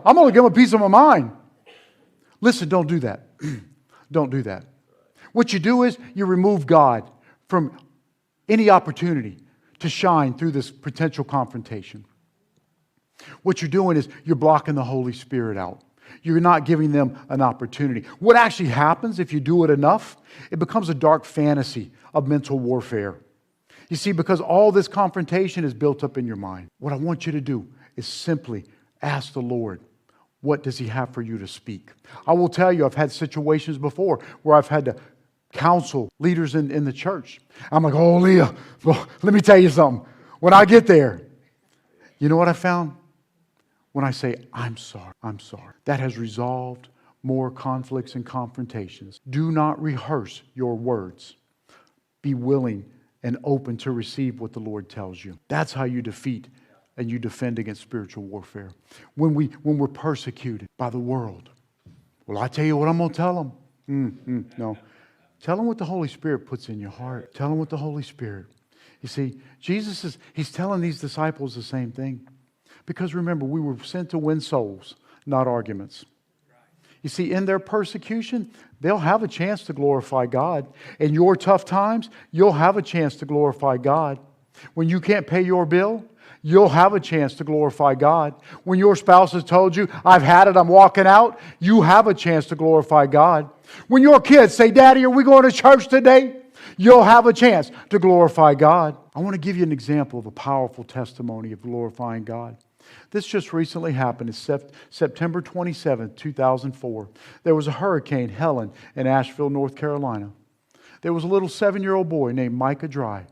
I'm going to give them a piece of my mind. Listen, don't do that. Don't do that. What you do is you remove God from any opportunity to shine through this potential confrontation. What you're doing is you're blocking the Holy Spirit out. You're not giving them an opportunity. What actually happens if you do it enough, it becomes a dark fantasy of mental warfare. You see, because all this confrontation is built up in your mind. What I want you to do is simply ask the Lord, what does He have for you to speak? I will tell you, I've had situations before where I've had to counsel leaders in the church. I'm like, oh, Leah, well, let me tell you something. When I get there, you know what I found? When I say, I'm sorry, that has resolved more conflicts and confrontations. Do not rehearse your words. Be willing and open to receive what the Lord tells you. That's how you defeat and you defend against spiritual warfare. When we're persecuted by the world, well, I tell you what I'm going to tell them. No. Tell them what the Holy Spirit puts in your heart. Tell them what the Holy Spirit. You see, He's telling these disciples the same thing. Because remember, we were sent to win souls, not arguments. You see, in their persecution, they'll have a chance to glorify God. In your tough times, you'll have a chance to glorify God. When you can't pay your bill, you'll have a chance to glorify God. When your spouse has told you, I've had it, I'm walking out, you have a chance to glorify God. When your kids say, Daddy, are we going to church today? You'll have a chance to glorify God. I want to give you an example of a powerful testimony of glorifying God. This just recently happened. It's September 27, 2004. There was a Hurricane Helen in Asheville, North Carolina. There was a little 7-year-old boy named Micah Dry.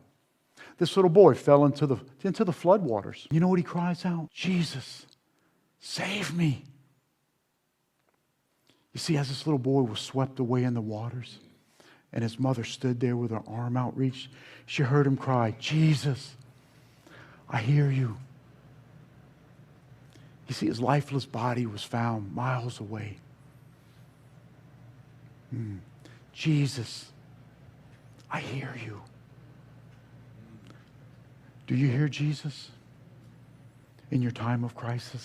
This little boy fell into the floodwaters. You know what he cries out? Jesus, save me. You see, as this little boy was swept away in the waters, and his mother stood there with her arm outreached, she heard him cry, Jesus, I hear you. You see, his lifeless body was found miles away. Jesus, I hear you. Do you hear Jesus in your time of crisis?